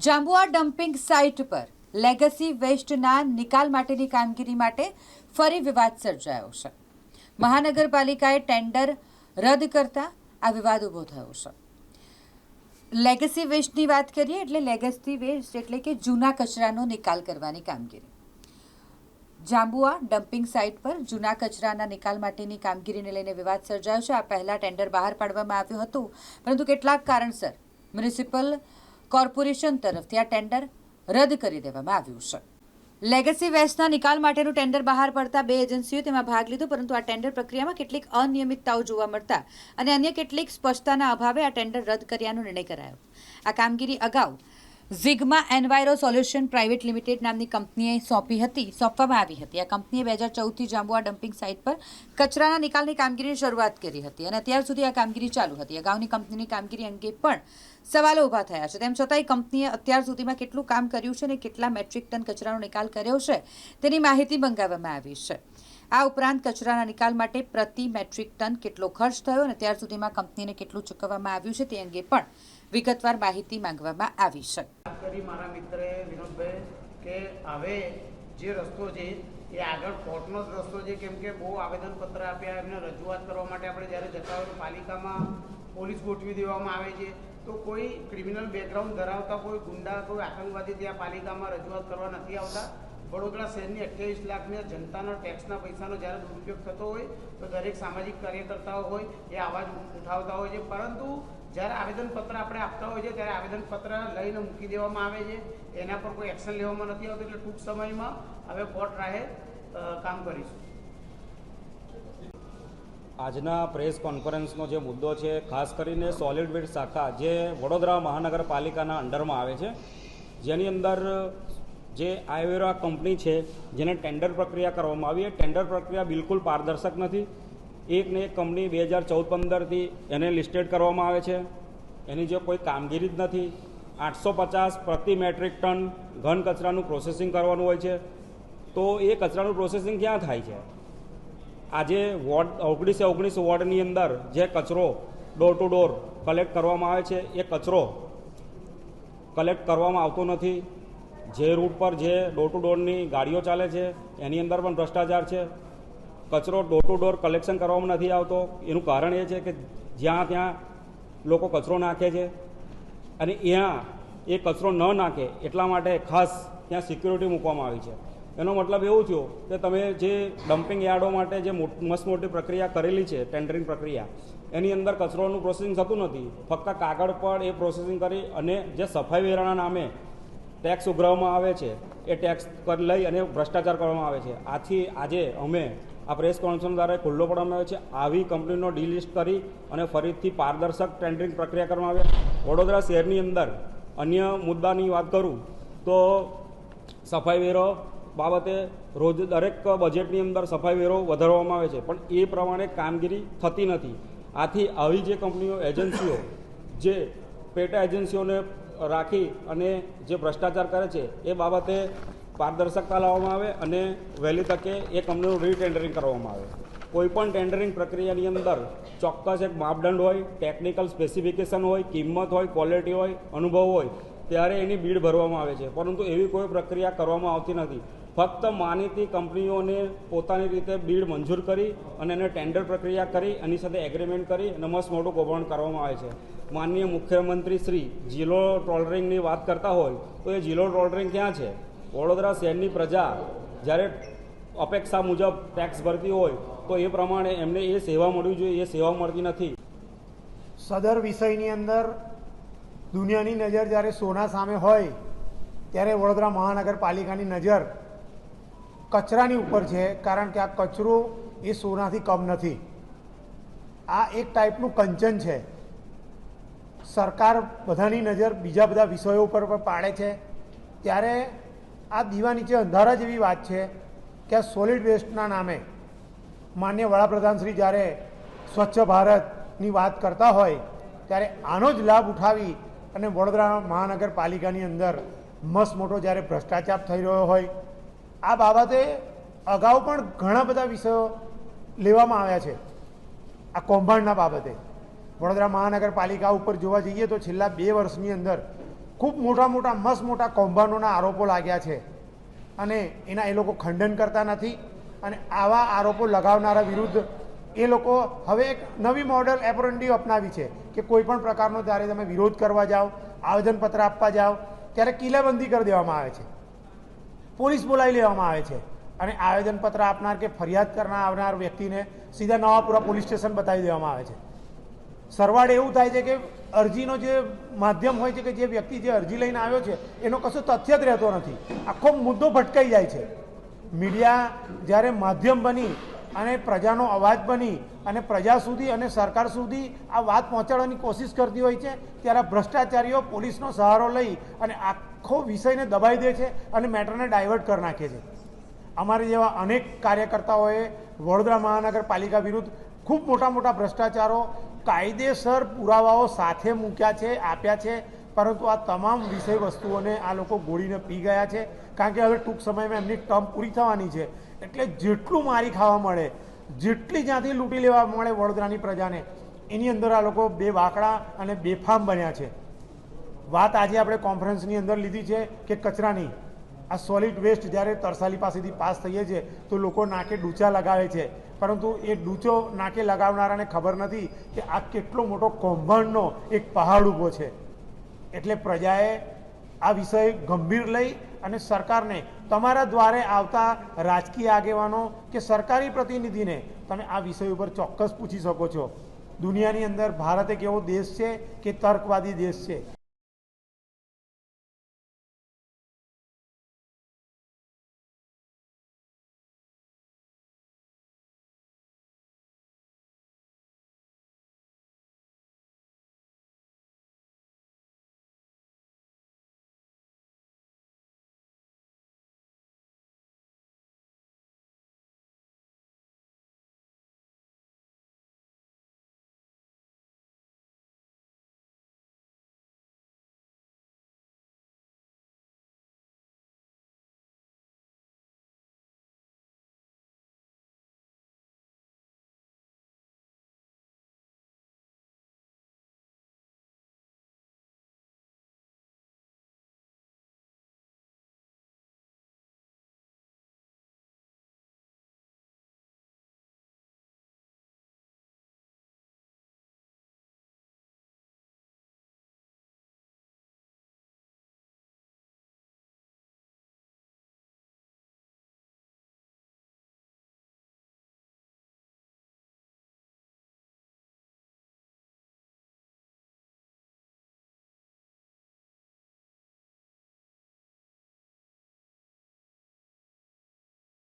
Jhabua dumping site પર legacy વેસ્ટના નિકાલ માટેની કામગીરી માટે ફરી વિવાદ સર્જાયો છે. મહાનગરપાલિકાએ ટેન્ડર રદ કરતા આ વિવાદ ઊભો થયો છે. લેગસી વેસ્ટની વાત કરીએ એટલે લેગસી વેસ્ટ એટલે કે જૂના કચરાનો નિકાલ કરવાની કામગીરી. જાંબુઆ ડમ્પિંગ સાઇટ પર જૂના કચરાના નિકાલ માટેની કામગીરીને લઈને વિવાદ સર્જાયો છે. આ પહેલા ટેન્ડર બહાર પાડવામાં આવ્યું હતું, પરંતુ કેટલાક કારણસર મ્યુનિસિપલ કોર્પોરેશન તરફથી આ ટેન્ડર રદ કરી દેવામાં આવ્યું છે. લેગસી વેસ્ટના નિકાલ માટેનું ટેન્ડર બહાર પડતા 2 એજન્સીઓએ તેમાં ભાગ લીધો, પરંતુ આ ટેન્ડર પ્રક્રિયામાં કેટલીક અનિયમિતતાઓ જોવા મળતા અને અન્ય કેટલીક સ્પષ્ટતાના અભાવે આ ટેન્ડર રદ કર્યાનો નિર્ણય કરાયો. આ કામગીરી અગાઉ ઝિગ્મા એન્વાયરો સોલ્યુશન પ્રાઇવેટ લિમિટેડ નામની કંપનીએ સોંપવામાં આવી હતી. આ કંપનીએ 2014થી જાંબુઆ ડમ્પિંગ સાઇટ પર કચરાના નિકાલની કામગીરીની શરૂઆત કરી હતી અને અત્યાર સુધી આ કામગીરી ચાલુ હતી. અગાઉની કંપનીની કામગીરી અંગે પણ સવાલો ઊભા થયા છે. તેમ છતાંય કંપનીએ અત્યાર સુધીમાં કેટલું કામ કર્યું છે અને કેટલા મેટ્રિક ટન કચરાનો નિકાલ કર્યો છે તેની માહિતી મંગાવવામાં આવી છે. આ ઉપરાંત કચરાના નિકાલ માટે પ્રતિ મેટ્રિક ટન કેટલો ખર્ચ થયો અને ત્યાર સુધીમાં કંપનીને કેટલું ચૂકવવામાં આવ્યું છે તે અંગે પણ વિગતવાર માહિતી માંગવામાં આવી છે. મારા મિત્રે વિનોદભાઈ કે હવે જે રસ્તો છે એ આગળ કોર્ટનો જ રસ્તો છે, કેમ કે બહુ આવેદનપત્ર આપ્યા, એમને રજૂઆત કરવા માટે આપણે જ્યારે જતા હોય પાલિકામાં પોલીસ ગોઠવી દેવામાં આવે છે, તો કોઈ ક્રિમિનલ બેકગ્રાઉન્ડ ધરાવતા કોઈ ગુંડા કોઈ આતંકવાદી ત્યાં પાલિકામાં રજૂઆત કરવા નથી આવતા. વડોદરા શહેરની 28 લાખની જનતાના ટેક્સના પૈસાનો જ્યારે દુરુપયોગ થતો હોય તો દરેક સામાજિક કાર્યકર્તાઓ હોય એ અવાજ ઉઠાવતા હોય છે, પરંતુ જ્યારે આવેદનપત્ર આપણે આપતા હોય છે ત્યારે આવેદનપત્ર લઈને મૂકી દેવામાં આવે છે, એના પર કોઈ એક્શન લેવામાં નથી આવતું. એટલે ટૂંક સમયમાં હવે કોર્ટ રાહે કામ કરીશું. આજના પ્રેસ કોન્ફરન્સનો જે મુદ્દો છે, ખાસ કરીને સોલિડ વેસ્ટ શાખા જે વડોદરા મહાનગરપાલિકાના અંડરમાં આવે છે, જેની અંદર જે આવેરા કંપની છે જેને ટેન્ડર પ્રક્રિયા કરવામાં આવી, ટેન્ડર પ્રક્રિયા બિલકુલ પારદર્શક નથી. એકને એક કંપની 2014-15થી એને લિસ્ટેડ કરવામાં આવે છે, એની જે કોઈ કામગીરી જ નથી. 850 પ્રતિ મેટ્રિક ટન ઘન કચરાનું પ્રોસેસિંગ કરવાનું હોય છે, તો એ કચરાનું પ્રોસેસિંગ ક્યાં થાય છે? આજે વોર્ડ 19 વોર્ડની અંદર જે કચરો ડોર ટુ ડોર કલેક્ટ કરવામાં આવે છે, એ કચરો કલેક્ટ કરવામાં આવતો નથી. જે રૂટ પર જે ડોર ટુ ડોરની ગાડીઓ ચાલે છે એની અંદર પણ ભ્રષ્ટાચાર છે. કચરો ડોર ટુ ડોર કલેક્શન કરવામાં નથી આવતો. એનું કારણ એ છે કે જ્યાં ત્યાં લોકો કચરો નાખે છે અને ત્યાં એ કચરો ન નાખે એટલા માટે ખાસ ત્યાં સિક્યુરિટી મૂકવામાં આવી છે. એનો મતલબ એવું થયો કે તમે જે ડમ્પિંગ યાર્ડો માટે જે મસ્ત મોટી પ્રક્રિયા કરેલી છે, ટેન્ડરિંગ પ્રક્રિયા, એની અંદર કચરોનું પ્રોસેસિંગ થતું નથી. ફક્ત કાગળ પર એ પ્રોસેસિંગ કરી અને જે સફાઈ વેરાના નામે ટેક્સ ઉઘરાવવામાં આવે છે એ ટેક્સ લઈ અને ભ્રષ્ટાચાર કરવામાં આવે છે. આથી આજે અમે આ પ્રેસ કોન્ફરન્સ દ્વારા ખુલ્લો પાડવામાં આવે છે. આવી કંપનીનો ડીલિસ્ટ કરી અને ફરીથી પારદર્શક ટેન્ડરિંગ પ્રક્રિયા કરવામાં આવે. વડોદરા શહેરની અંદર અન્ય મુદ્દાની વાત કરું તો સફાઈ વેરો બાબતે રોજ દરેક બજેટની અંદર સફાઈ વેરો વધારવામાં આવે છે, પણ એ પ્રમાણે કામગીરી થતી નથી. આથી આવી જે કંપનીઓ એજન્સીઓ જે પેટા એજન્સીઓને રાખી અને જે ભ્રષ્ટાચાર કરે છે એ બાબતે પારદર્શકતા લાવવામાં આવે અને વહેલી તકે એ કંપનીનું રીટેન્ડરિંગ કરવામાં આવે. કોઈપણ ટેન્ડરિંગ પ્રક્રિયાની અંદર ચોક્કસ એક માપદંડ હોય, ટેકનિકલ સ્પેસિફિકેશન હોય, કિંમત હોય, ક્વોલિટી હોય, અનુભવ હોય, ત્યારે એની બીડ ભરવામાં આવે છે, પરંતુ એવી કોઈ પ્રક્રિયા કરવામાં આવતી નથી. ફક્ત માનીતી કંપનીઓને પોતાની રીતે બીડ મંજૂર કરી અને એને ટેન્ડર પ્રક્રિયા કરી એની સાથે એગ્રીમેન્ટ કરી અને મસ્ત મોટું કૌભાંડ કરવામાં આવે છે. માનનીય મુખ્યમંત્રી શ્રી ઝીરો ટોલરિંગની વાત કરતા હોય તો એ ઝીરો ટોલરિંગ ક્યાં છે? વડોદરા શહેરની પ્રજા જ્યારે અપેક્ષા મુજબ ટેક્સ ભરતી હોય તો એ પ્રમાણે એમને એ સેવા મળવી જોઈએ, એ સેવા મળતી નથી. સદર વિષયની અંદર દુનિયાની નજર જ્યારે સોના સામે હોય ત્યારે વડોદરા મહાનગરપાલિકાની નજર કચરાની ઉપર છે, કારણ કે આ કચરો એ સોનાથી કમ નથી. આ એક ટાઈપનું કંચન છે. સરકાર બધાની નજર બીજા બધા વિષયો ઉપર પણ પાડે છે, ત્યારે આ દીવા નીચે અંધારા જેવી વાત છે કે આ સોલિડ વેસ્ટના નામે માનનીય વડાપ્રધાન શ્રી જ્યારે સ્વચ્છ ભારતની વાત કરતા હોય ત્યારે આનો જ લાભ ઉઠાવી અને વડોદરા મહાનગરપાલિકાની અંદર મસ્ત મોટો જ્યારે ભ્રષ્ટાચાર થઈ રહ્યો હોય, આ બાબતે અગાઉ પણ ઘણા બધા વિષયો લેવામાં આવ્યા છે. આ કૌભાંડના બાબતે વડોદરા મહાનગરપાલિકા ઉપર જોવા જઈએ તો છેલ્લા 2 વર્ષની અંદર ખૂબ મોટા મોટા મસ્ત મોટા કૌભાંડોના આરોપો લાગ્યા છે અને એના એ લોકો ખંડન કરતા નથી અને આવા આરોપો લગાવનારા વિરુદ્ધ એ લોકો હવે એક નવી મોડલ એપ્રોન્ડી અપનાવી છે કે કોઈ પણ પ્રકારનો જ્યારે તમે વિરોધ કરવા જાઓ, આવેદનપત્ર આપવા જાઓ ત્યારે કિલ્લેબંધી કરી દેવામાં આવે છે, પોલીસ બોલાવી લેવામાં આવે છે અને આવેદનપત્ર આપનાર કે ફરિયાદ કરનાર આવનાર વ્યક્તિને સીધા નવાપુરા પોલીસ સ્ટેશન બતાવી દેવામાં આવે છે. સરવાળે એવું થાય છે કે અરજીનો જે માધ્યમ હોય છે કે જે વ્યક્તિ જે અરજી લઈને આવ્યો છે એનો કશો તથ્ય જ રહેતો નથી, આખો મુદ્દો ભટકાઈ જાય છે. મીડિયા જ્યારે માધ્યમ બની અને પ્રજાનો અવાજ બની અને પ્રજા સુધી અને સરકાર સુધી આ વાત પહોંચાડવાની કોશિશ કરતી હોય છે ત્યારે ભ્રષ્ટાચારીઓ પોલીસનો સહારો લઈ અને આખો વિષયને દબાઈ દે છે અને મેટરને ડાયવર્ટ કરી નાખે છે. અમારે જેવા અનેક કાર્યકર્તાઓએ વડોદરા મહાનગરપાલિકા વિરુદ્ધ ખૂબ મોટા મોટા ભ્રષ્ટાચારો કાયદેસર પુરાવાઓ સાથે મૂક્યા છે, આપ્યા છે, પરંતુ આ તમામ વિષય વસ્તુઓને આ લોકો ગોળીને પી ગયા છે કારણ કે હવે ટૂંક સમયમાં એમની ટર્મ પૂરી થવાની છે. એટલે જેટલું મારી ખાવા મળે, જેટલી જ્યાંથી લૂંટી લેવા મળે વડોદરાની પ્રજાને, એની અંદર આ લોકો બે બાકડા અને બેફામ બન્યા છે. વાત આજે આપણે કોન્ફરન્સની અંદર લીધી છે કે કચરાની, આ સોલિડ વેસ્ટ જ્યારે તરસાલી પાસેથી પાસ થઈએ છે તો લોકો નાકે ડૂચા લગાવે છે, પરંતુ એ ડૂચો નાકે લગાવનારાને ખબર નથી કે આ કેટલો મોટો કૌભાંડનો એક પહાડ ઊભો છે. એટલે પ્રજાએ આ વિષય ગંભીર લઈ અને સરકારને, તમારા દ્વારે આવતા રાજકીય આગેવાનો કે સરકારી પ્રતિનિધિને તમે આ વિષય ઉપર ચોક્કસ પૂછી શકો છો. દુનિયાની અંદર ભારત એક એવો દેશ છે કે તર્કવાદી દેશ છે.